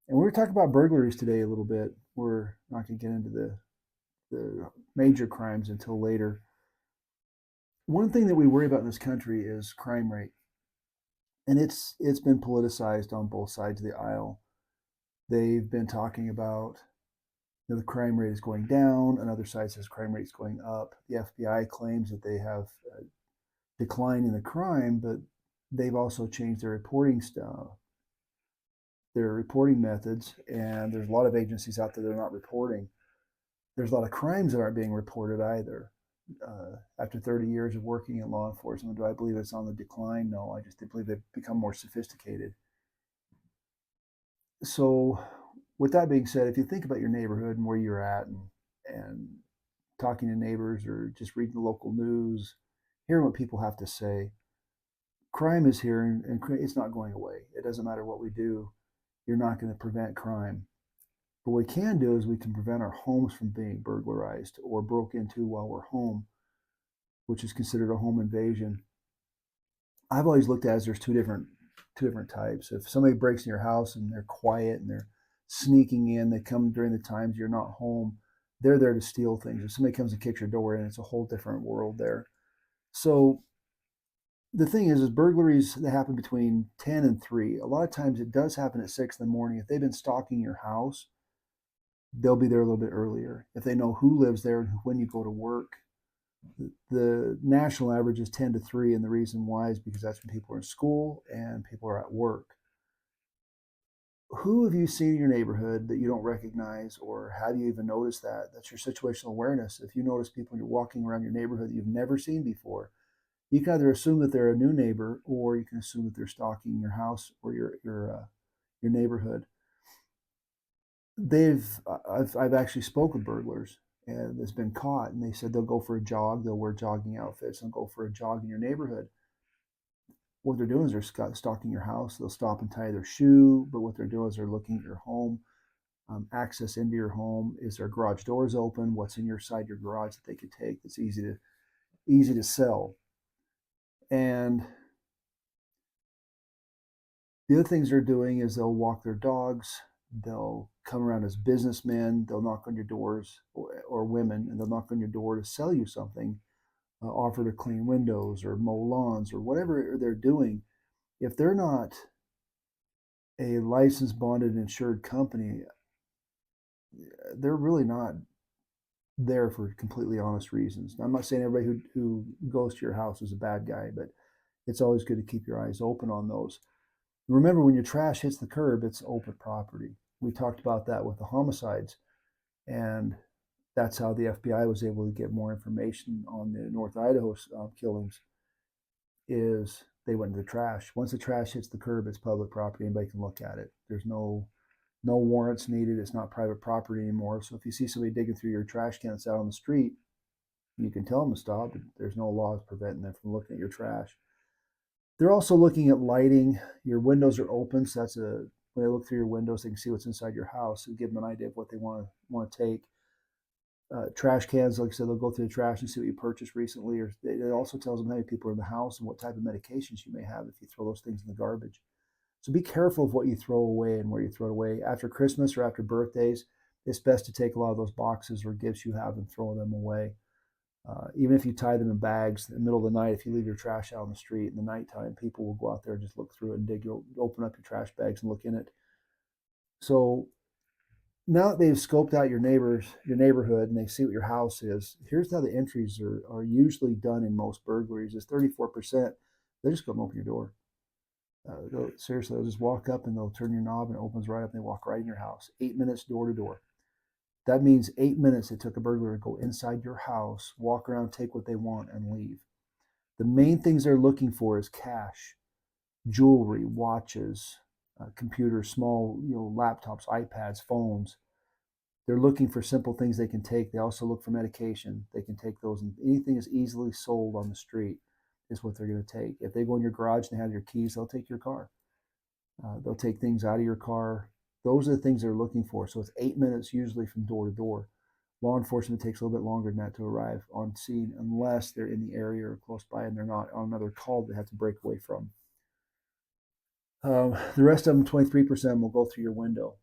And we're talking about burglaries today a little bit. We're not going to get into the major crimes until later. One thing that we worry about in this country is crime rate, and it's been politicized on both sides of the aisle. They've been talking about the crime rate is going down. Another side says crime rate is going up. The FBI claims that they have a decline in the crime, but they've also changed their reporting methods, and there's a lot of agencies out there that are not reporting. There's a lot of crimes that aren't being reported either. After 30 years of working in law enforcement, do I believe it's on the decline? No, I just believe they've become more sophisticated. So, with that being said, if you think about your neighborhood and where you're at, and talking to neighbors or just reading the local news, hearing what people have to say, crime is here and it's not going away. It doesn't matter what we do, you're not going to prevent crime. But what we can do is we can prevent our homes from being burglarized or broke into while we're home, which is considered a home invasion. I've always looked at it as there's two different types. If somebody breaks in your house and they're quiet and they're sneaking in, they come during the times you're not home. They're there to steal things. If somebody comes and kicks your door in, it's a whole different world there. So the thing is burglaries that happen between 10 and 3. A lot of times it does happen at 6 in the morning. If they've been stalking your house, they'll be there a little bit earlier. If they know who lives there and when you go to work, the national average is 10 to 3, and the reason why is because that's when people are in school and people are at work. Who have you seen in your neighborhood that you don't recognize, or have you even noticed that? That's your situational awareness. If you notice people you're walking around your neighborhood that you've never seen before, you can either assume that they're a new neighbor, or you can assume that they're stalking your house or your neighborhood. I've actually spoke with burglars and that's been caught, and they said they'll go for a jog, they'll wear jogging outfits and go for a jog in your neighborhood. What they're doing is they're stalking your house. They'll stop and tie their shoe, but what they're doing is they're looking at your home, access into your home. Is there garage doors open? What's in your side your garage that they could take? That's easy to sell. And the other things they're doing is they'll walk their dogs. They'll come around as businessmen. They'll knock on your doors, or women, and they'll knock on your door to sell you something, offer to clean windows or mow lawns or whatever they're doing. If they're not a licensed, bonded, insured company, they're really not there for completely honest reasons. I'm not saying everybody who goes to your house is a bad guy, but it's always good to keep your eyes open on those. Remember, when your trash hits the curb, it's open property. We talked about that with the homicides, and that's how the FBI was able to get more information on the North Idaho killings. Is they went to the trash. Once the trash hits the curb, it's public property. Anybody can look at it. There's no warrants needed. It's not private property anymore. So if you see somebody digging through your trash can that's out on the street, you can tell them to stop. There's no laws preventing them from looking at your trash. They're also looking at lighting. Your windows are open, so when they look through your windows, they can see what's inside your house and give them an idea of what they want to take. Trash cans, like I said, they'll go through the trash and see what you purchased recently. Or it also tells them how many people are in the house and what type of medications you may have if you throw those things in the garbage. So be careful of what you throw away and where you throw it away. After Christmas or after birthdays, it's best to take a lot of those boxes or gifts you have and throw them away. Even if you tie them in bags in the middle of the night, if you leave your trash out on the street in the nighttime, people will go out there and just look through it and open up your trash bags and look in it. So now that they've scoped out your neighborhood, and they see what your house is, here's how the entries are usually done in most burglaries: is 34%. They just go and open your door. Seriously, they'll just walk up and they'll turn your knob and it opens right up and they walk right in your house. 8 minutes door to door. That means 8 minutes it took a burglar to go inside your house, walk around, take what they want, and leave. The main things they're looking for is cash, jewelry, watches, computers, small, laptops, iPads, phones. They're looking for simple things they can take. They also look for medication. They can take those, and anything is easily sold on the street is what they're going to take. If they go in your garage and they have your keys, they'll take your car. They'll take things out of your car. Those are the things they're looking for. So it's 8 minutes usually from door to door. Law enforcement takes a little bit longer than that to arrive on scene unless they're in the area or close by and they're not on another call they have to break away from. The rest of them, 23%, will go through your window.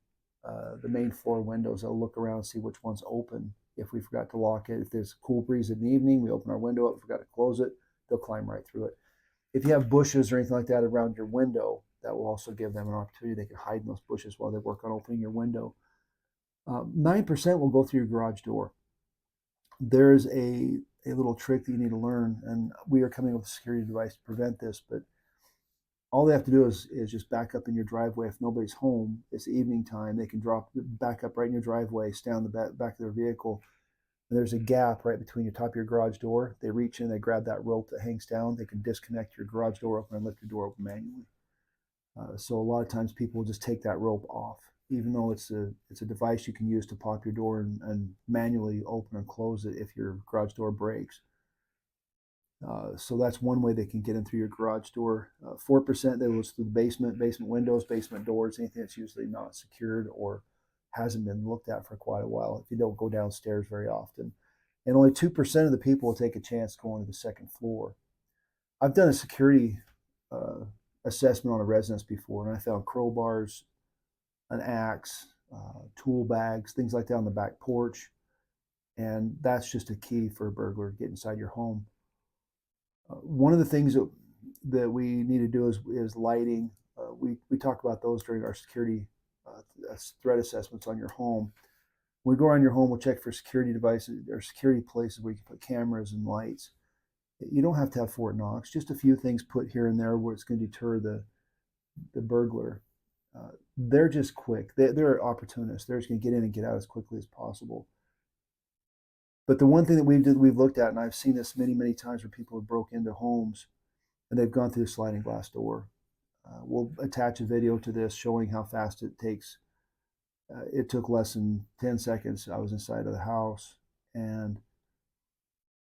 the main floor windows. They'll look around and see which one's open. If we forgot to lock it, if there's a cool breeze in the evening, we open our window up, forgot to close it, they'll climb right through it. If you have bushes or anything like that around your window, that will also give them an opportunity. They can hide in those bushes while they work on opening your window. 9% will go through your garage door. There's a little trick that you need to learn, and we are coming up with a security device to prevent this, but all they have to do is just back up in your driveway. If nobody's home, it's evening time, they can back up right in your driveway, stay on the back of their vehicle, and there's a gap right between your top of your garage door. They reach in, they grab that rope that hangs down, they can disconnect your garage door open and lift your door open manually. So a lot of times people will just take that rope off, even though it's a device you can use to pop your door and manually open and close it if your garage door breaks. So that's one way they can get in through your garage door. 4% they will through the basement windows, basement doors, anything that's usually not secured or hasn't been looked at for quite a while if you don't go downstairs very often. And only 2% of the people will take a chance going to the second floor. I've done a security uh, assessment on a residence before, and I found crowbars, an axe, tool bags, things like that on the back porch. And that's just a key for a burglar to get inside your home. One of the things that we need to do is lighting. We talk about those during our security threat assessments on your home. When we go around your home, we'll check for security devices or security places where you can put cameras and lights. You don't have to have Fort Knox, just a few things put here and there where it's going to deter the burglar. They're just quick. They're opportunists. They're just going to get in and get out as quickly as possible. But the one thing that we've looked at, and I've seen this many times where people have broke into homes and they've gone through the sliding glass door. We'll attach a video to this showing how fast it takes. It took less than 10 seconds. I was inside of the house, and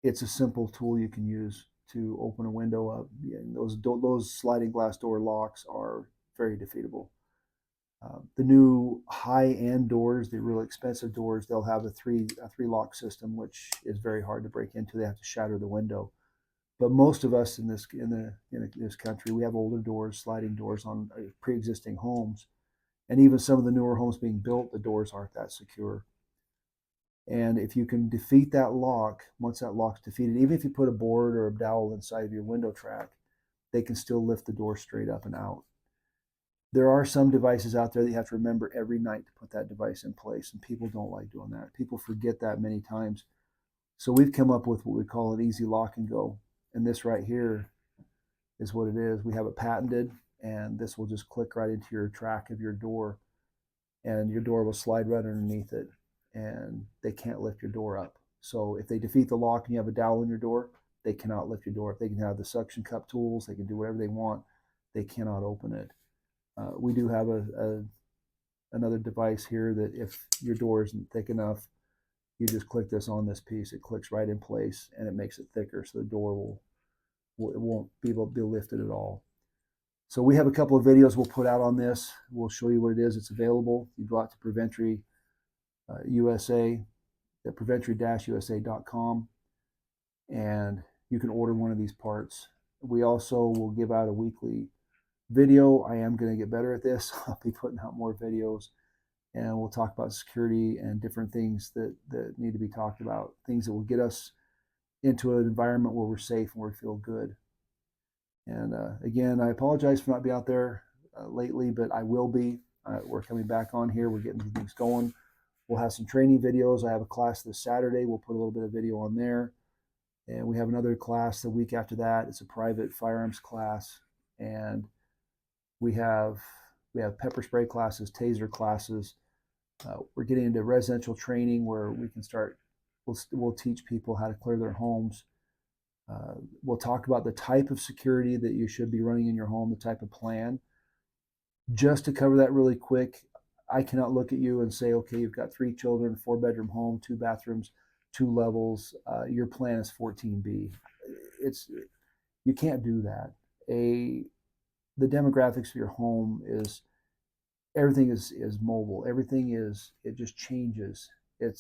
it's a simple tool you can use to open a window up. Those sliding glass door locks are very defeatable. The new high-end doors, the really expensive doors, they'll have a three lock system, which is very hard to break into. They have to shatter the window. But most of us in this country, we have older doors, sliding doors on pre-existing homes, and even some of the newer homes being built, the doors aren't that secure. And if you can defeat that lock, once that lock's defeated, even if you put a board or a dowel inside of your window track, they can still lift the door straight up and out. There are some devices out there that you have to remember every night to put that device in place, and people don't like doing that. People forget that many times. So we've come up with what we call an easy lock and go. And this right here is what it is. We have it patented, and this will just click right into your track of your door, and your door will slide right underneath it, and they can't lift your door up. So if they defeat the lock and you have a dowel in your door, they cannot lift your door. If they can have the suction cup tools, they can do whatever they want, they cannot open it. We do have another device here that if your door isn't thick enough, you just click this on this piece. It clicks right in place, and it makes it thicker, so the door it won't be able to be lifted at all. So we have a couple of videos we'll put out on this. We'll show you what it is. It's available. You go out to Burglary USA at burglary-usa.com, and you can order one of these parts. We also will give out a weekly video. I am going to get better at this. I'll be putting out more videos, and we'll talk about security and different things that need to be talked about, things that will get us into an environment where we're safe and where we feel good. And again, I apologize for not being out there lately, but I will be. We're coming back on here. We're getting things going. We'll have some training videos. I have a class this Saturday. We'll put a little bit of video on there. And we have another class the week after that. It's a private firearms class. And we have pepper spray classes, taser classes. We're getting into residential training where we can start. We'll teach people how to clear their homes. We'll talk about the type of security that you should be running in your home, the type of plan. Just to cover that really quick, I cannot look at you and say, okay, you've got 3 children, 4-bedroom home, 2 bathrooms, 2 levels. Your plan is 14B. You can't do that. The demographics of your home is everything is mobile. Everything it just changes. It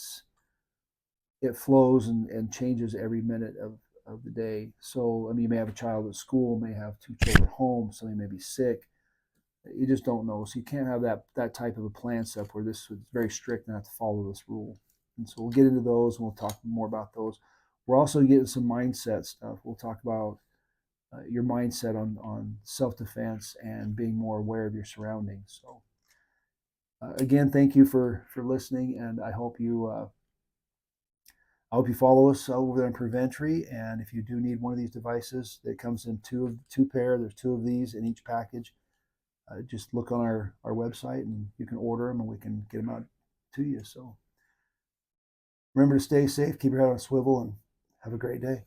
flows and changes every minute of the day. So, I mean, you may have a child at school, may have 2 children at home, somebody may be sick. You just don't know. So you can't have that type of a plan set where this is very strict and have to follow this rule. And so we'll get into those and we'll talk more about those. We're also getting some mindset stuff. We'll talk about your mindset on self defense and being more aware of your surroundings. So again, thank you for listening, and I hope you follow us over there in Preventry. And if you do need one of these devices, that comes in two pair. There's two of these in each package. Just look on our website and you can order them and we can get them out to you. So remember to stay safe, keep your head on a swivel, and have a great day.